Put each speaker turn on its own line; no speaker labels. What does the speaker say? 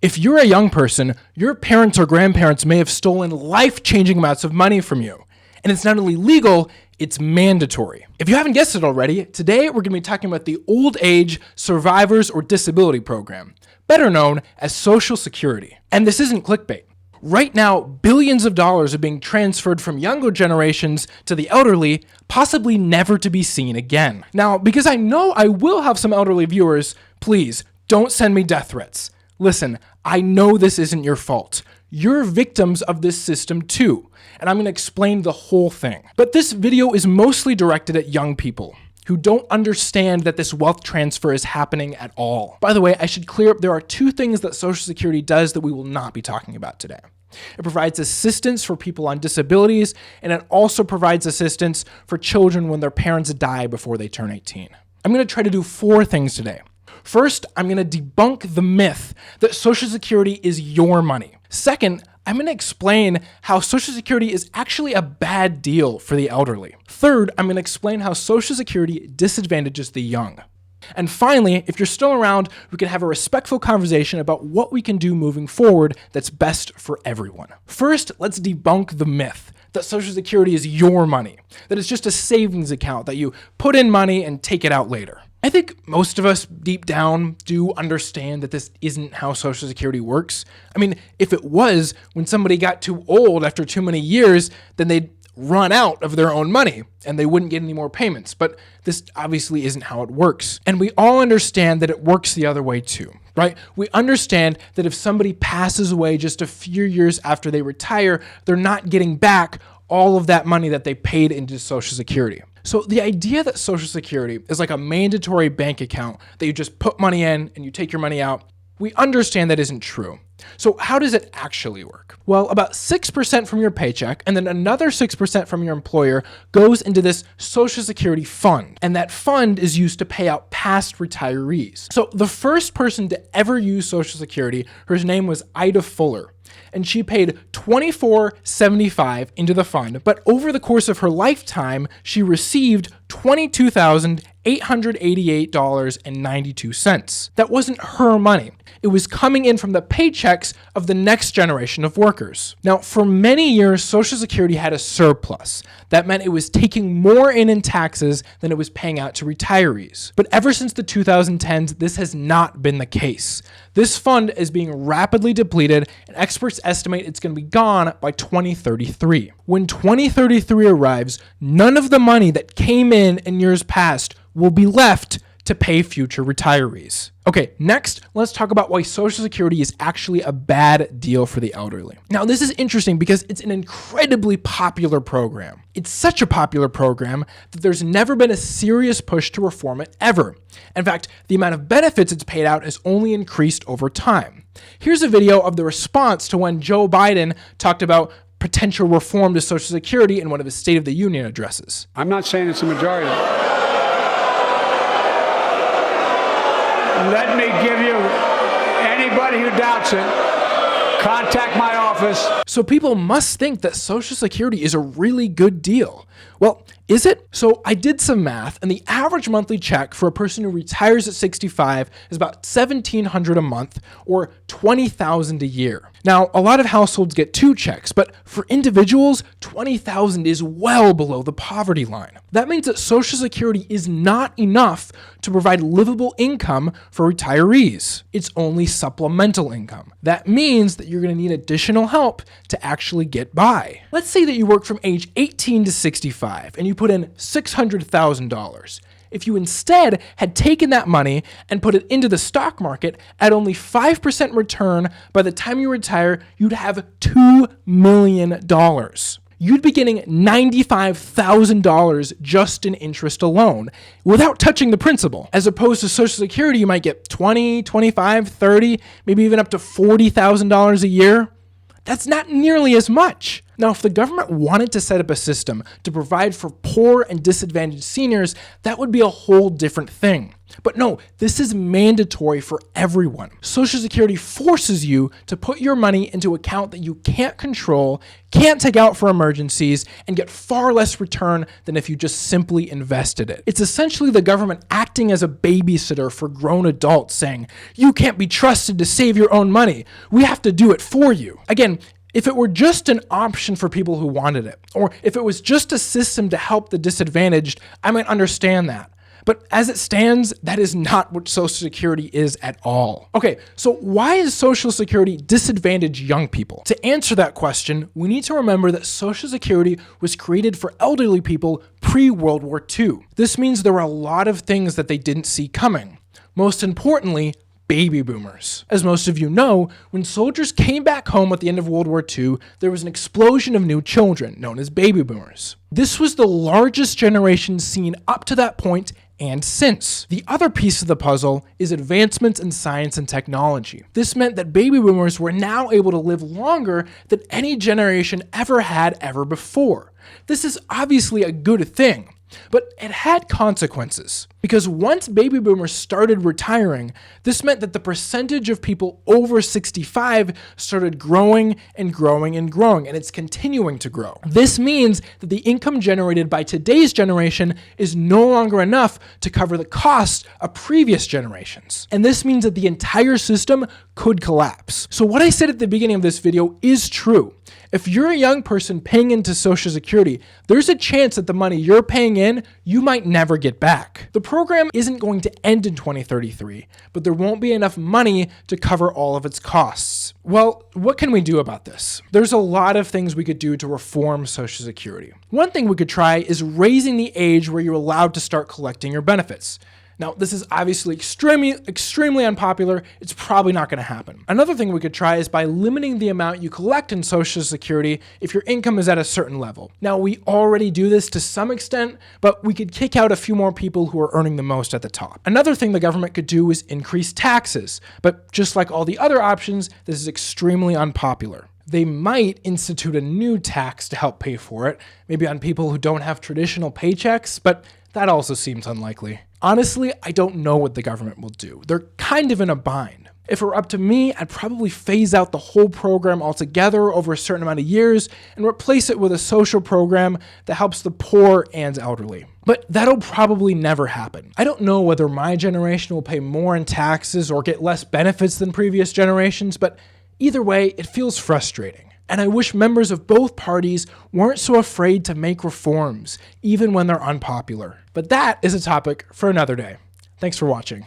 If you're a young person, your parents or grandparents may have stolen life-changing amounts of money from you. And it's not only legal, it's mandatory. If you haven't guessed it already, today we're going to be talking about the Old Age Survivors or Disability Program, better known as Social Security. And this isn't clickbait. Right now, billions of dollars are being transferred from younger generations to the elderly, possibly never to be seen again. Now, because I know I will have some elderly viewers, please don't send me death threats. Listen, I know this isn't your fault. You're victims of this system too, and I'm going to explain the whole thing. But this video is mostly directed at young people who don't understand that this wealth transfer is happening at all. By the way, I should clear up there are two things that Social Security does that we will not be talking about today. It provides assistance for people on disabilities, and it also provides assistance for children when their parents die before they turn 18. I'm going to try to do four things today. First, I'm going to debunk the myth that Social Security is your money. Second, I'm going to explain how Social Security is actually a bad deal for the elderly. Third, I'm going to explain how Social Security disadvantages the young. And finally, if you're still around, we can have a respectful conversation about what we can do moving forward that's best for everyone. First, let's debunk the myth that Social Security is your money, that it's just a savings account that you put in money and take it out later. I think most of us deep down do understand that this isn't how Social Security works. I mean, if it was, when somebody got too old after too many years, then they'd run out of their own money and they wouldn't get any more payments. But this obviously isn't how it works. And we all understand that it works the other way too, right? We understand that if somebody passes away just a few years after they retire, they're not getting back all of that money that they paid into Social Security. So the idea that Social Security is like a mandatory bank account that you just put money in and you take your money out, we understand that isn't true. So how does it actually work? Well, about 6% from your paycheck and then another 6% from your employer goes into this Social Security fund. And that fund is used to pay out past retirees. So the first person to ever use Social Security, her name was Ida Fuller. And she paid $24.75 into the fund, but over the course of her lifetime, she received $22,888.92. That wasn't her money. It was coming in from the paychecks of the next generation of workers. Now, for many years, Social Security had a surplus. That meant it was taking more in taxes than it was paying out to retirees. But ever since the 2010s, this has not been the case. This fund is being rapidly depleted, and experts estimate it's going to be gone by 2033. When 2033 arrives, none of the money that came in years past will be left to pay future retirees. Okay, next, let's talk about why Social Security is actually a bad deal for the elderly. Now, this is interesting because it's an incredibly popular program. It's such a popular program that there's never been a serious push to reform it ever. In fact, the amount of benefits it's paid out has only increased over time. Here's a video of the response to when Joe Biden talked about potential reform to Social Security in one of his State of the Union addresses.
I'm not saying it's a majority. Let me give you, anybody who doubts it, contact my office.
So people must think that Social Security is a really good deal. Well, is it? So I did some math, and the average monthly check for a person who retires at 65 is about $1,700 a month or $20,000 a year. Now, a lot of households get two checks, but for individuals, $20,000 is well below the poverty line. That means that Social Security is not enough to provide livable income for retirees. It's only supplemental income. That means that you're going to need additional help to actually get by. Let's say that you work from age 18 to 65 and you put in $600,000. If you instead had taken that money and put it into the stock market at only 5% return, by the time you retire, you'd have $2 million. You'd be getting $95,000 just in interest alone without touching the principal. As opposed to Social Security, you might get $20, $25, $30, maybe even up to $40,000 a year. That's not nearly as much. Now, if the government wanted to set up a system to provide for poor and disadvantaged seniors, that would be a whole different thing. But no, this is mandatory for everyone. Social Security forces you to put your money into an account that you can't control, can't take out for emergencies, and get far less return than if you just simply invested it. It's essentially the government acting as a babysitter for grown adults, saying, "You can't be trusted to save your own money. We have to do it for you." Again, if it were just an option for people who wanted it, or if it was just a system to help the disadvantaged, I might understand that. But as it stands, that is not what Social Security is at all. Okay, so why is Social Security disadvantage young people? To answer that question, we need to remember that Social Security was created for elderly people pre-World War II. This means there were a lot of things that they didn't see coming. Most importantly, baby boomers. As most of you know, when soldiers came back home at the end of World War II, there was an explosion of new children, known as baby boomers. This was the largest generation seen up to that point and since. The other piece of the puzzle is advancements in science and technology. This meant that baby boomers were now able to live longer than any generation ever had ever before. This is obviously a good thing. But it had consequences, because once baby boomers started retiring, this meant that the percentage of people over 65 started growing and growing and growing, and it's continuing to grow. This means that the income generated by today's generation is no longer enough to cover the cost of previous generations. And this means that the entire system could collapse. So what I said at the beginning of this video is true. If you're a young person paying into Social Security, there's a chance that the money you're paying in, you might never get back. The program isn't going to end in 2033, but there won't be enough money to cover all of its costs. Well, what can we do about this? There's a lot of things we could do to reform Social Security. One thing we could try is raising the age where you're allowed to start collecting your benefits. Now, this is obviously extremely unpopular. It's probably not going to happen. Another thing we could try is by limiting the amount you collect in Social Security if your income is at a certain level. Now, we already do this to some extent, but we could kick out a few more people who are earning the most at the top. Another thing the government could do is increase taxes, but just like all the other options, this is extremely unpopular. They might institute a new tax to help pay for it, maybe on people who don't have traditional paychecks, but that also seems unlikely. Honestly, I don't know what the government will do. They're kind of in a bind. If it were up to me, I'd probably phase out the whole program altogether over a certain amount of years and replace it with a social program that helps the poor and elderly. But that'll probably never happen. I don't know whether my generation will pay more in taxes or get less benefits than previous generations, but either way, it feels frustrating. And I wish members of both parties weren't so afraid to make reforms, even when they're unpopular. But that is a topic for another day. Thanks for watching.